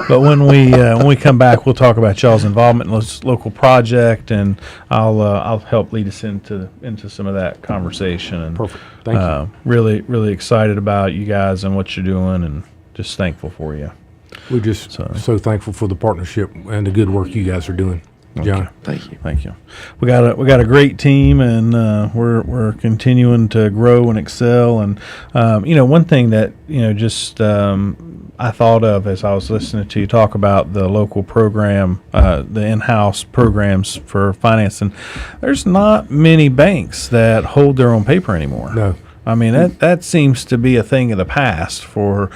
But when we come back, we'll talk about y'all's involvement in this local project, and I'll help lead us into some of that conversation. And Perfect. Thank you. Really, really excited about you guys and what you're doing, and just thankful for you. We're just so thankful for the partnership and the good work you guys are doing, John. Thank you. Thank you. We got a great team, and we're continuing to grow and excel. And you know, one thing that just I thought of as I was listening to you talk about the local program, the in-house programs for financing. There's not many banks that hold their own paper anymore. No. I mean, that seems to be a thing of the past for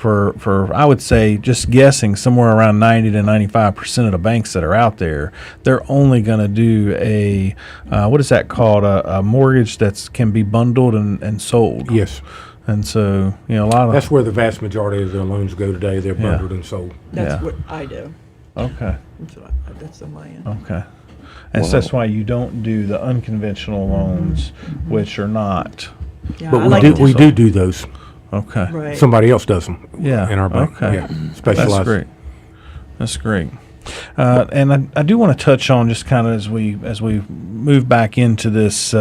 I would say, just guessing, somewhere around 90 to 95% of the banks that are out there, they're only going to do a what is that called, a mortgage that can be bundled and sold. Yes. And so, a lot of That's where the vast majority of their loans go today. They're bundled and sold. That's Yeah. what I do. Okay. That's on my end. Okay. And so that's why you don't do the unconventional loans, which are not. Yeah, But I like we to- do those. Okay. Right. Somebody else does them. Yeah. In our bank. Okay. Yeah. Specialized. That's great. That's great. And I do want to touch on, just kind of as we move back into this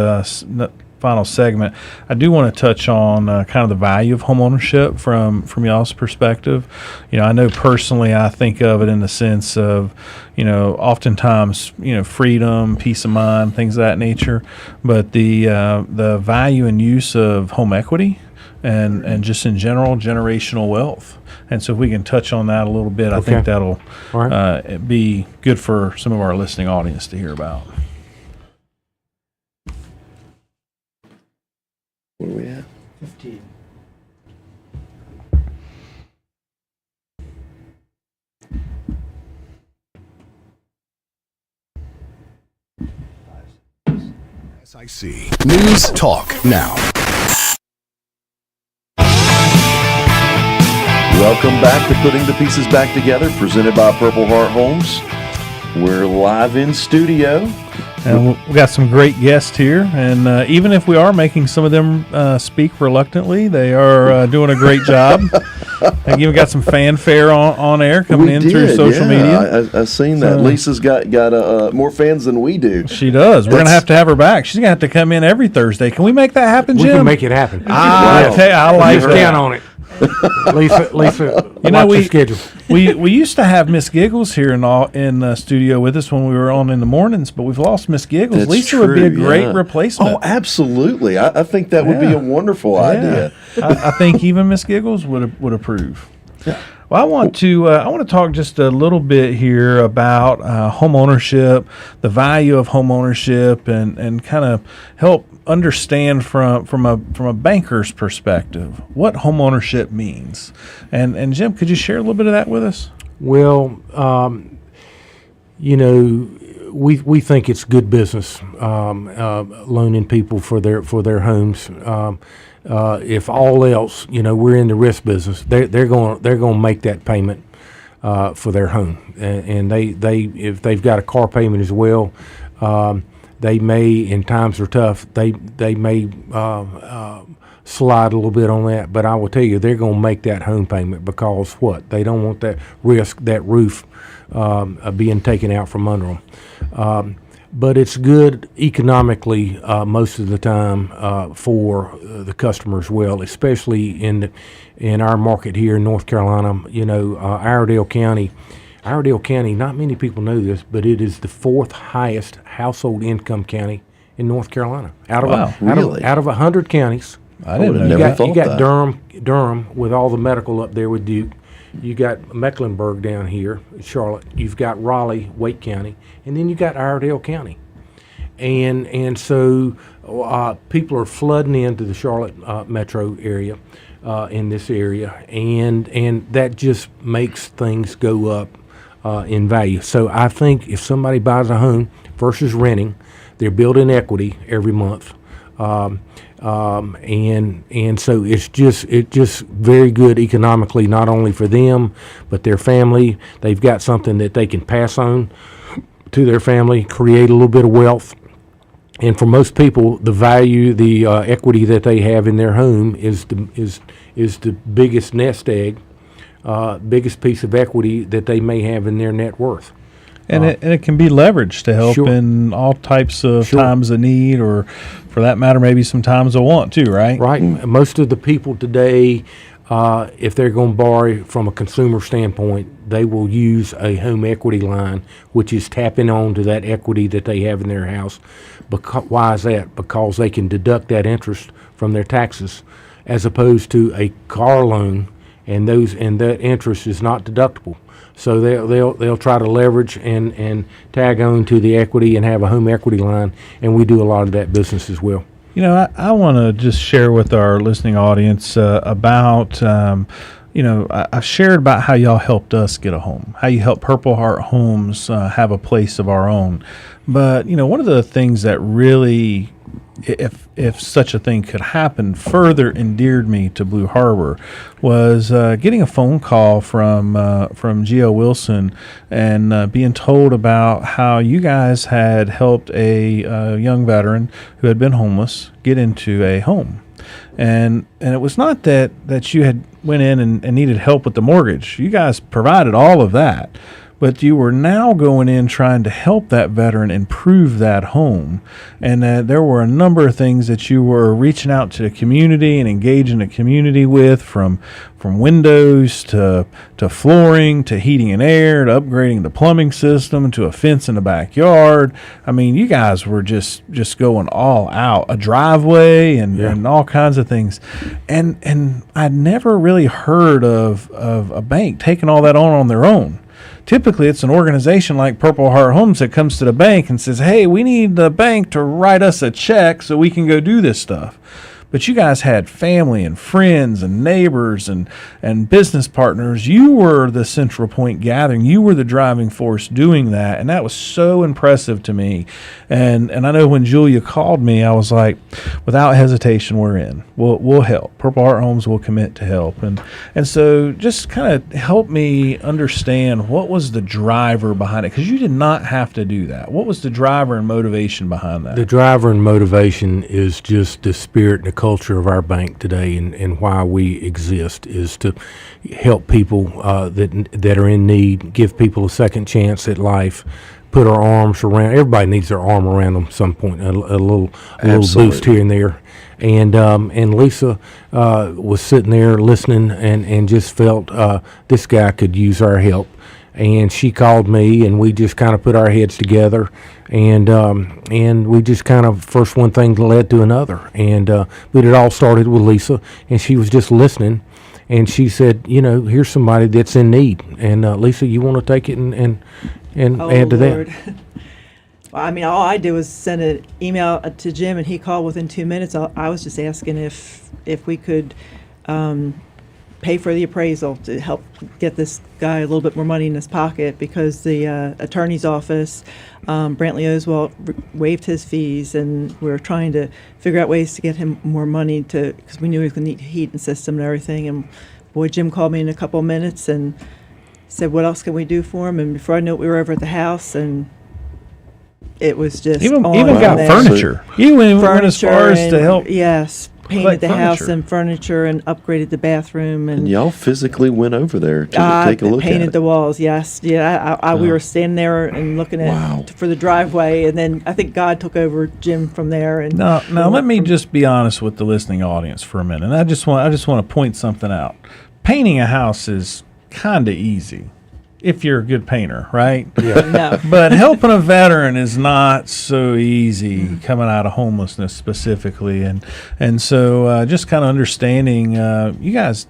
final segment, I do want to touch on kind of the value of homeownership from y'all's perspective. I know personally I think of it in the sense of, oftentimes, freedom, peace of mind, things of that nature, but the value and use of home equity and just in general generational wealth. And so if we can touch on that a little bit, I think that'll All right. be good for some of our listening audience to hear about. What are we at? 15. WSIC News Talk Now. Welcome back to Putting the Pieces Back Together, presented by Purple Heart Homes. We're live in studio. And we got some great guests here, and even if we are making some of them speak reluctantly, they are doing a great job. And even got some fanfare on air coming through social media. I've seen that. Lisa's got more fans than we do. She does. We're going to have her back. She's going to have to come in every Thursday. Can we make that happen, Jim? We can make it happen. I like that. Count on it. Lisa, watch your schedule. we used to have Miss Giggles here in the studio with us when we were on in the mornings, but we've lost Miss Giggles. That's Lisa true, would be a great replacement. Oh, absolutely. I think that would be a wonderful idea. I think even Miss Giggles would approve. Yeah. Well, I want to talk just a little bit here about home ownership, the value of home ownership, and kind of help understand from a banker's perspective what home ownership means. And Jim, could you share a little bit of that with us? Well, we think it's good business loaning people for their homes. If all else, we're in the risk business. They're going to make that payment for their home, and they if they've got a car payment as well. They may, in times are tough, they may slide a little bit on that, but I will tell you, they're going to make that home payment because what? They don't want that risk, that roof being taken out from under them. But it's good economically most of the time for the customer as well, especially in our market here in North Carolina. Iredell County, not many people know this, but it is the 4th highest household income county in North Carolina. Out of 100 counties. I didn't know that. You got Durham with all the medical up there with Duke. You got Mecklenburg down here, Charlotte. You've got Raleigh, Wake County, and then you got Iredell County. And so people are flooding into the Charlotte metro area in this area, and that just makes things go up in value. So I think if somebody buys a home versus renting, they're building equity every month, and so it's just very good economically, not only for them but their family. They've got something that they can pass on to their family, create a little bit of wealth. And for most people, the value, the equity that they have in their home is the biggest nest egg. Biggest piece of equity that they may have in their net worth. And it can be leveraged to help in all types of times of need, or for that matter, maybe some times of want too, right? Right. Most of the people today, if they're going to borrow from a consumer standpoint, they will use a home equity line, which is tapping on to that equity that they have in their house. Why is that? Because they can deduct that interest from their taxes, as opposed to a car loan. And that interest is not deductible, so they'll try to leverage and tag on to the equity and have a home equity line, and we do a lot of that business as well. I want to just share with our listening audience about I've shared about how y'all helped us get a home, how you helped Purple Heart Homes have a place of our own. But one of the things that really, if such a thing could happen, further endeared me to Blue Harbor was getting a phone call from Geo Wilson and being told about how you guys had helped a young veteran who had been homeless get into a home. And it was not that you had went in and needed help with the mortgage. You guys provided all of that. But you were now going in trying to help that veteran improve that home. And there were a number of things that you were reaching out to the community and engaging the community with, from windows to flooring to heating and air to upgrading the plumbing system to a fence in the backyard. I mean, you guys were just going all out, a driveway and all kinds of things. And I'd never really heard of a bank taking all that on their own. Typically, it's an organization like Purple Heart Homes that comes to the bank and says, hey, we need the bank to write us a check so we can go do this stuff. but you guys had family and friends and neighbors and business partners. You were the central point gathering. You were the driving force doing that, and that was so impressive to me. And I know when Julia called me, I was like, without hesitation, we're in. We'll help. Purple Heart Homes will commit to help. And so just kind of help me understand what was the driver behind it, because you did not have to do that. What was the driver and motivation behind that? The driver and motivation is just the spirit and the culture of our bank today, and why we exist is to help people that are in need, give people a second chance at life, put our arms around. Everybody needs their arm around them at some point, a little boost here and there. And Lisa was sitting there listening and just felt this guy could use our help. And she called me, and we just kind of put our heads together, and we just kind of, first one thing led to another, but it all started with Lisa, and she was just listening, and she said, here's somebody that's in need, and Lisa, you want to take it and add to Lord. that? Well, I mean, all I did was send an email to Jim, and he called within 2 minutes. I was just asking if we could pay for the appraisal to help get this guy a little bit more money in his pocket, because the attorney's office, Brantley Oswald, waived his fees, and we were trying to figure out ways to get him more money because we knew he was going to need a heating system and everything. And boy, Jim called me in a couple of minutes and said, what else can we do for him? And before I knew it, we were over at the house, and it was just even on got there. furniture. You went as far as to help. Yes. Painted the house and furniture and upgraded the bathroom. And y'all physically went over there to take a look at it. Painted the walls, yes. Yeah, we were standing there and looking for the driveway, and then I think God took over Jim from there. And now let me just be honest with the listening audience for a minute. And I just want to point something out. Painting a house is kind of easy if you're a good painter, right? Yeah. No. But helping a veteran is not so easy, coming out of homelessness specifically, and so just kind of understanding you guys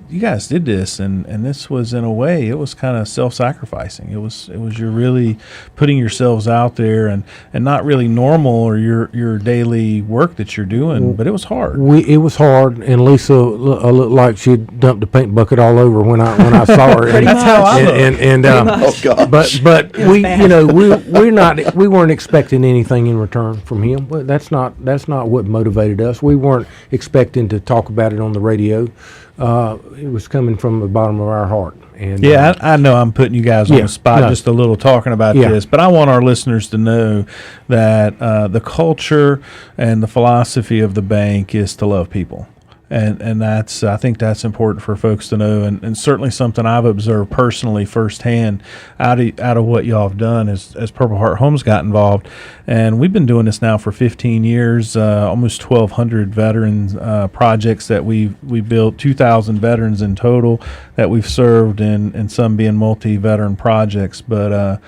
did this, and this was, in a way, it was kind of self-sacrificing. It was you're really putting yourselves out there, and not really normal or your daily work that you're doing, but it was hard. It was hard, and Lisa looked like she dumped a paint bucket all over when I saw her. That's how I look. Oh God! But we weren't expecting anything in return from him. But that's not what motivated us. We weren't expecting to talk about it on the radio. It was coming from the bottom of our heart. And I know I'm putting you guys on the spot just a little talking about this, but I want our listeners to know that the culture and the philosophy of the bank is to love people. And that's, I think that's important for folks to know, and certainly something I've observed personally firsthand out of what y'all have done as Purple Heart Homes got involved. And we've been doing this now for 15 years, almost 1,200 veterans projects that we built, 2,000 veterans in total that we've served, and some being multi-veteran projects. But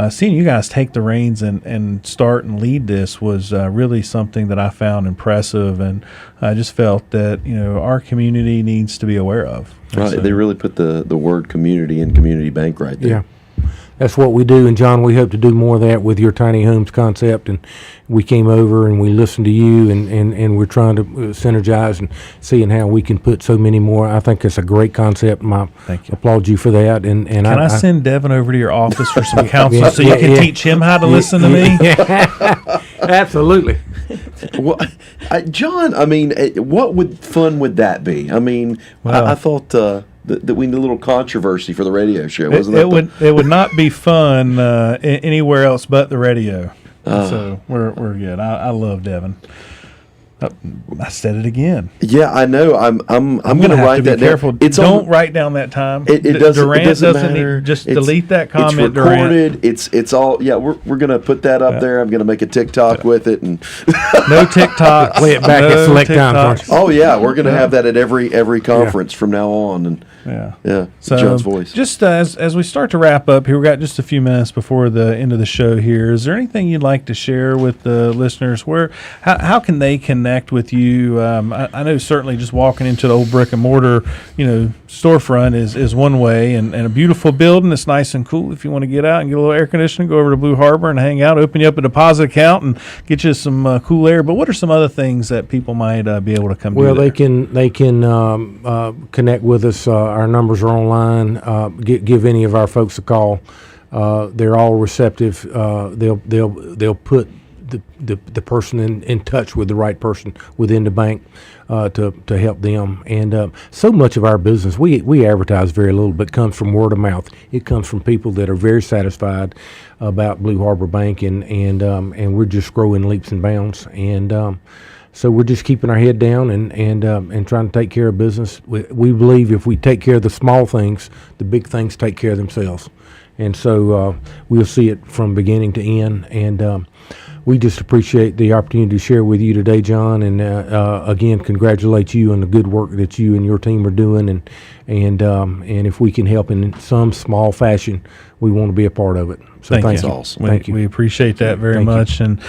seeing you guys take the reins and start and lead this was really something that I found impressive, and I just felt that our community needs to be aware of. Right, So, they really put the word community in community bank right there. Yeah. That's what we do, and John, we hope to do more of that with your tiny homes concept. And we came over and we listened to you, and we're trying to synergize and seeing how we can put so many more. I think it's a great concept. Thank you. Applaud you for that. And Can I send Devin over to your office for some counsel so you Yeah, can yeah. teach him how to listen to me? Absolutely. Well, John, I mean, what fun would that be? I mean, Well, I thought that we need a little controversy for the radio show, wasn't It would not be fun anywhere else but the radio. So we're good. I love Devin. I said it again. Yeah, I know. I'm going to have write to be that careful. down. Don't write down that time. It doesn't. Durant It doesn't doesn't matter. just It's- delete that comment. It's recorded. It's all. Yeah, we're going to put that up there. I'm going to make a TikTok with it, and No TikToks. Play it back at select times, aren't you? oh yeah, we're going to have that at every conference from now on, and Yeah. Yeah. So John's voice. just as we start to wrap up here, we've got just a few minutes before the end of the show here. Is there anything you'd like to share with the listeners? How can they connect with you? I know certainly just walking into the old brick and mortar, storefront is one way, and a beautiful building. It's nice and cool. If you want to get out and get a little air conditioning, go over to Blue Harbor and hang out, open you up a deposit account and get you some cool air. But what are some other things that people might be able to come Well, do there? they can connect with us. Our numbers are online. Give any of our folks a call. They're all receptive. They'll put the person in touch with the right person within the bank to help them. And so much of our business, we advertise very little, but comes from word of mouth. It comes from people that are very satisfied about Blue Harbor Bank, and we're just growing leaps and bounds. And so we're just keeping our head down and trying to take care of business. We believe if we take care of the small things, the big things take care of themselves. And so we'll see it from beginning to end. And we just appreciate the opportunity to share with you today, John. And again, congratulate you on the good work that you and your team are doing. And if we can help in some small fashion, we want to be a part of it. So Thank thanks. you. Awesome. Thank you. We appreciate that very Thank you. much. And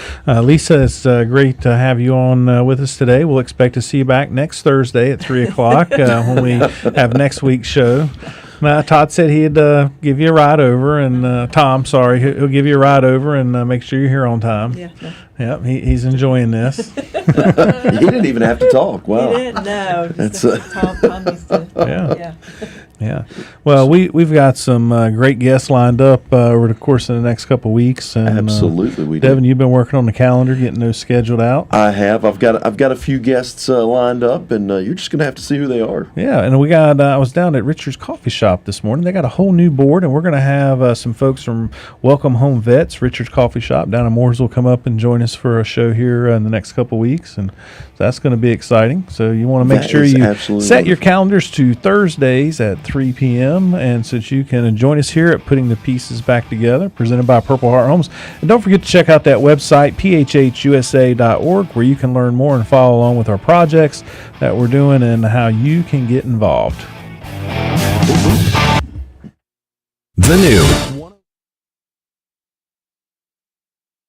Lisa, it's great to have you on with us today. We'll expect to see you back next Thursday at 3 o'clock when we have next week's show. Todd said he'd give you a ride over, and Tom, sorry, he'll give you a ride over and make sure you're here on time. Yeah. No. Yep, he's enjoying this. He didn't even have to talk. Wow. He didn't know. That's Tom needs to. Yeah. Yeah. Yeah. Well, we've got some great guests lined up over the course of the next couple of weeks. And, Absolutely, we do. Devin, you've been working on the calendar, getting those scheduled out. I have. I've got a few guests lined up, and you're just gonna have to see who they are. Yeah, and we got. I was down at Richard's Coffee Shop this morning. They got a whole new board, and we're going to have some folks from Welcome Home Vets, Richard's Coffee Shop down in Mooresville, come up and join us for a show here in the next couple of weeks, and that's going to be exciting. So you want to make That sure is you absolutely set your wonderful. calendars to Thursdays at 3 p.m. and so that you can join us here at Putting the Pieces Back Together, presented by Purple Heart Homes. And don't forget to check out that website, phhusa.org, where you can learn more and follow along with our projects that we're doing and how you can get involved. The new